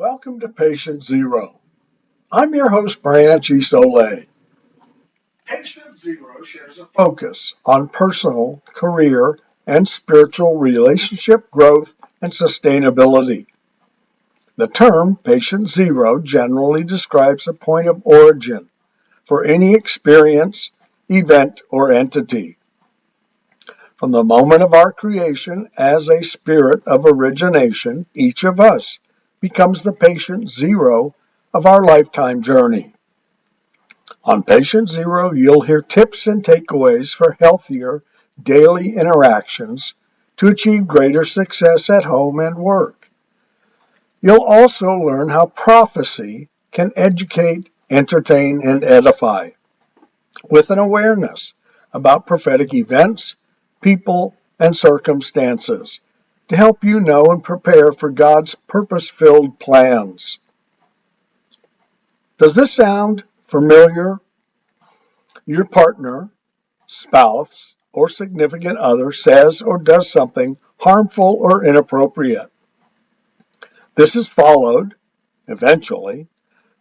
Welcome to Patient Zero. I'm your host, Branch Isole. Patient Zero shares a focus on personal, career, and spiritual relationship growth and sustainability. The term Patient Zero generally describes a point of origin for any experience, event, or entity. From the moment of our creation as a spirit of origination, each of us becomes the patient zero of our lifetime journey. On Patient Zero, you'll hear tips and takeaways for healthier daily interactions to achieve greater success at home and work. You'll also learn how prophecy can educate, entertain, and edify, with an awareness about prophetic events, people, and circumstances to help you know and prepare for God's purpose-filled plans. Does this sound familiar? Your partner, spouse, or significant other says or does something harmful or inappropriate. This is followed, eventually,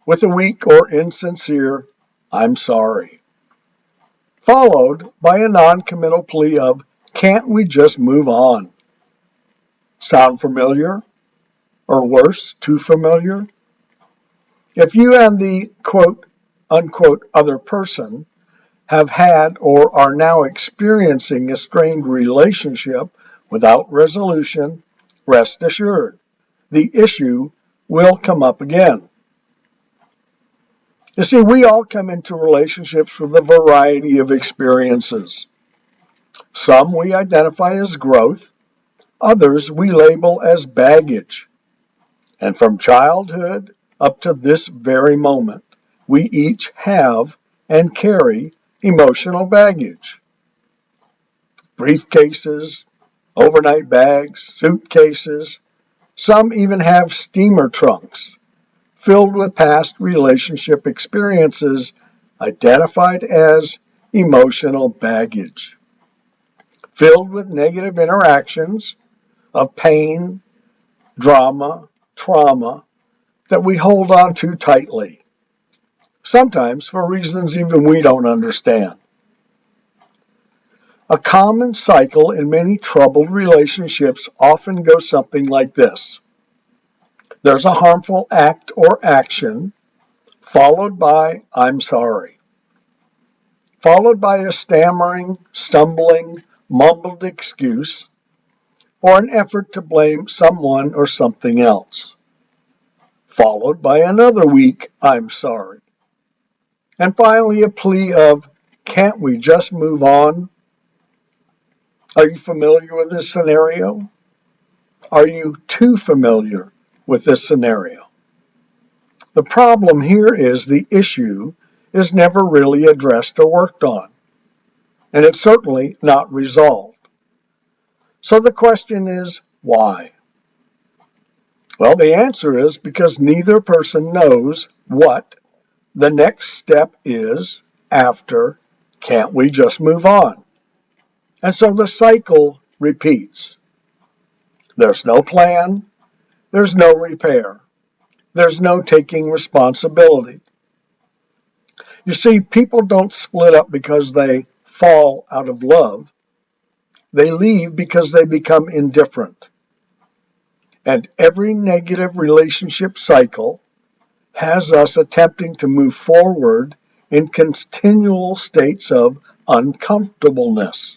with a weak or insincere, "I'm sorry," followed by a non-committal plea of, "Can't we just move on?" Sound familiar? Or worse, too familiar? If you and the quote, unquote, other person have had or are now experiencing a strained relationship without resolution, rest assured, the issue will come up again. You see, we all come into relationships with a variety of experiences. Some we identify as growth, others we label as baggage. And from childhood up to this very moment, we each have and carry emotional baggage. Briefcases, overnight bags, suitcases, some even have steamer trunks filled with past relationship experiences identified as emotional baggage, filled with negative interactions of pain, drama, trauma that we hold on to tightly, sometimes for reasons even we don't understand. A common cycle in many troubled relationships often goes something like this. There's a harmful act or action, followed by, "I'm sorry," followed by a stammering, stumbling, mumbled excuse, or an effort to blame someone or something else, followed by another weak, "I'm sorry," and finally a plea of, "Can't we just move on?" Are you familiar with this scenario? Are you too familiar with this scenario? The problem here is the issue is never really addressed or worked on, and it's certainly not resolved. So the question is, why? Well, the answer is because neither person knows what the next step is after, "Can't we just move on?" And so the cycle repeats. There's no plan, there's no repair, there's no taking responsibility. You see, people don't split up because they fall out of love. They leave because they become indifferent. And every negative relationship cycle has us attempting to move forward in continual states of uncomfortableness,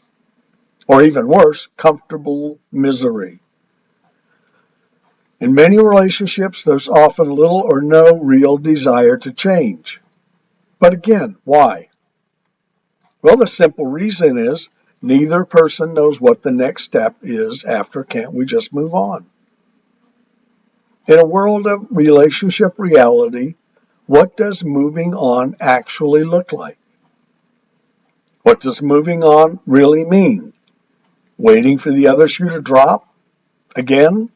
or even worse, comfortable misery. In many relationships, there's often little or no real desire to change. But again, why? Well, the simple reason is neither person knows what the next step is after, "Can't we just move on?" In a world of relationship reality, what does moving on actually look like? What does moving on really mean? Waiting for the other shoe to drop again?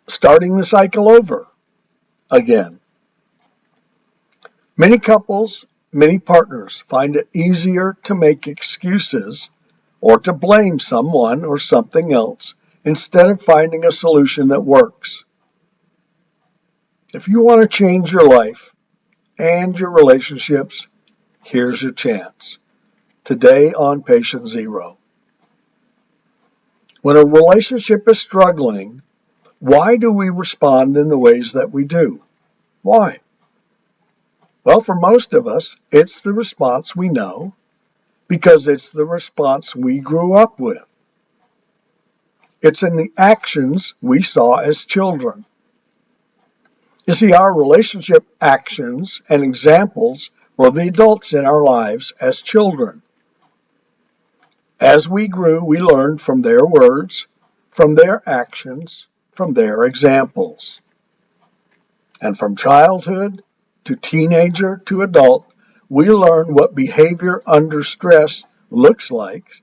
Starting the cycle over again? Many couples, many partners find it easier to make excuses or to blame someone or something else instead of finding a solution that works. If you want to change your life and your relationships, here's your chance. Today on Patient Zero. When a relationship is struggling, why do we respond in the ways that we do? Why? Well, for most of us, it's the response we know because it's the response we grew up with. It's in the actions we saw as children. You see, our relationship actions and examples were the adults in our lives as children. As we grew, we learned from their words, from their actions, from their examples. And from childhood to teenager to adult, we learn what behavior under stress looks like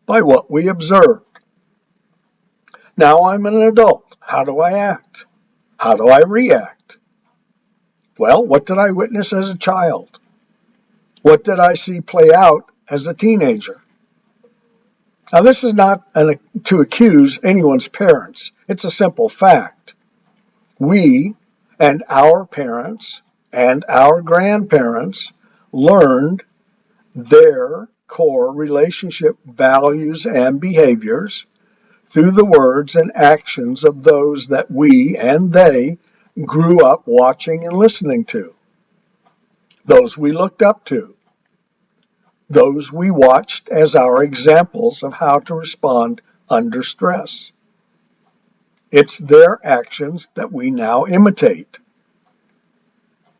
by what we observe. Now I'm an adult. How do I act? How do I react? Well, what did I witness as a child? What did I see play out as a teenager? Now, this is not to accuse anyone's parents. It's a simple fact. We and our parents and our grandparents learned their core relationship values and behaviors through the words and actions of those that we and they grew up watching and listening to, those we looked up to, those we watched as our examples of how to respond under stress. It's their actions that we now imitate.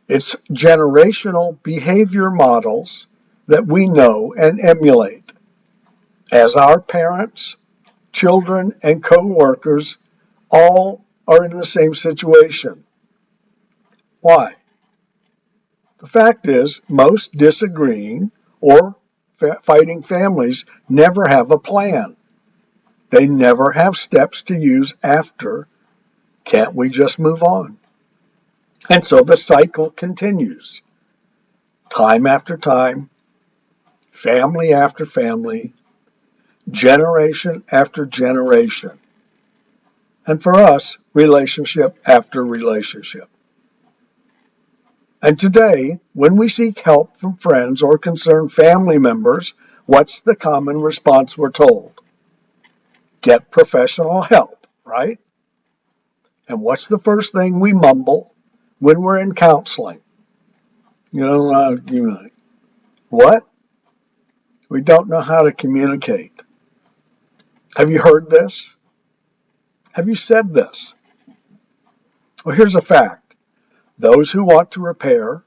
It's generational behavior models that we know and emulate. As our parents, children, and coworkers all are in the same situation. Why? The fact is, most disagreeing or fighting families never have a plan. They never have steps to use after. Can't we just move on? And so the cycle continues. Time after time, family after family, generation after generation. And for us, relationship after relationship. And today, when we seek help from friends or concerned family members, what's the common response we're told? Get professional help, right? And what's the first thing we mumble when we're in counseling? What? We don't know how to communicate. Have you heard this? Have you said this? Well, here's a fact. Those who want to repair,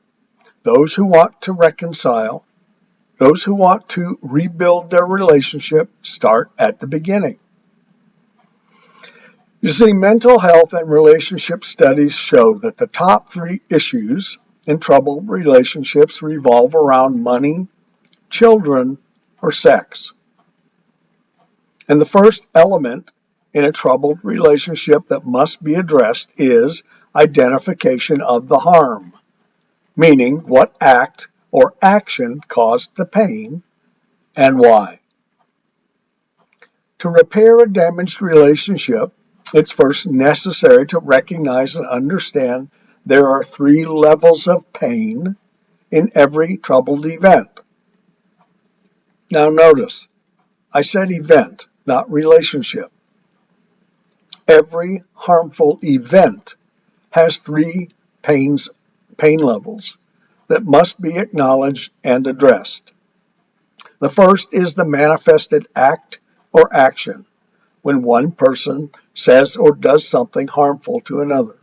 those who want to reconcile, those who want to rebuild their relationship start at the beginning. You see, mental health and relationship studies show that the top 3 issues in troubled relationships revolve around money, children, or sex. And the first element in a troubled relationship that must be addressed is identification of the harm, meaning what act or action caused the pain and why. To repair a damaged relationship, it's first necessary to recognize and understand there are 3 levels of pain in every troubled event. Now notice, I said event, not relationship. Every harmful event has 3 pain levels that must be acknowledged and addressed. The first is the manifested act or action, when one person says or does something harmful to another.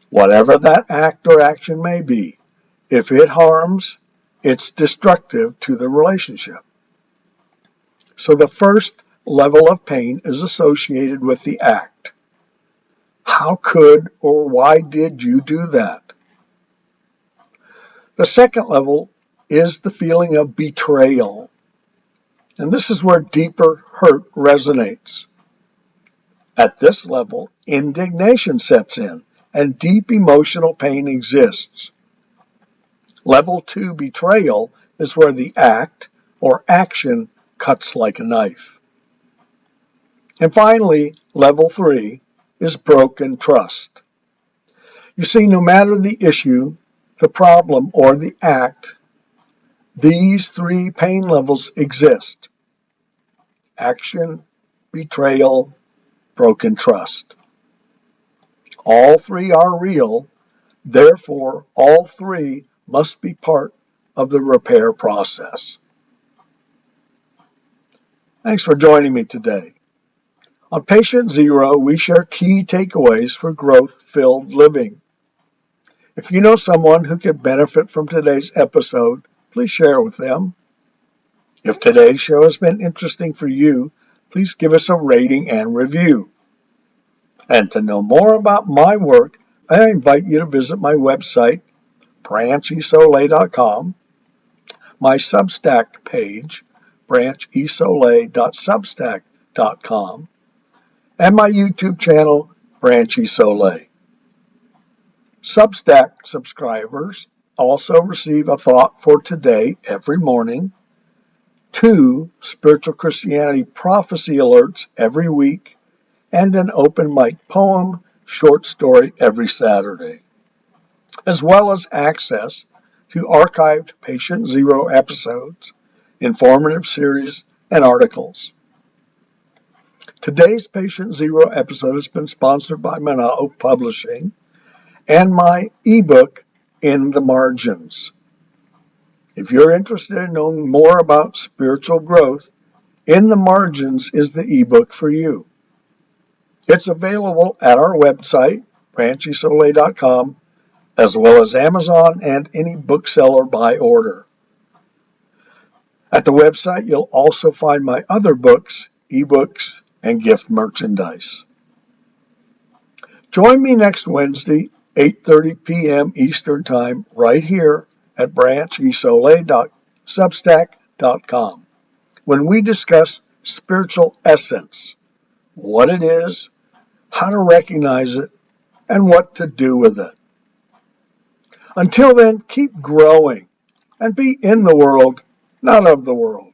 Whatever that act or action may be, if it harms, it's destructive to the relationship. So the first level of pain is associated with the act. How could or why did you do that? The second level is the feeling of betrayal. And this is where deeper hurt resonates. At this level, indignation sets in and deep emotional pain exists. Level 2 betrayal is where the act or action cuts like a knife. And finally, level 3 is broken trust. You see, no matter the issue, the problem, or the act, these three pain levels exist: action, betrayal, broken trust. All three are real, therefore, all three must be part of the repair process. Thanks for joining me today. On Patient Zero, we share key takeaways for growth-filled living. If you know someone who could benefit from today's episode, please share it with them. If today's show has been interesting for you, please give us a rating and review. And to know more about my work, I invite you to visit my website, branchisole.com, my Substack page, branchisole.substack.com, and my YouTube channel, Branch Isole. Substack subscribers also receive a thought for today every morning, 2 spiritual Christianity prophecy alerts every week, and an open mic poem short story every Saturday, as well as access to archived Patient Zero episodes, informative series, and articles. Today's Patient Zero episode has been sponsored by Manao Publishing and my ebook, In the Margins. If you're interested in knowing more about spiritual growth, In the Margins is the ebook for you. It's available at our website, branchisole.com, as well as Amazon and any bookseller by order. At the website, you'll also find my other books, ebooks, and gift merchandise. Join me next Wednesday, 8:30 p.m. Eastern Time, right here at branchisole.substack.com, when we discuss spiritual essence, what it is, how to recognize it, and what to do with it. Until then, keep growing and be in the world, not of the world.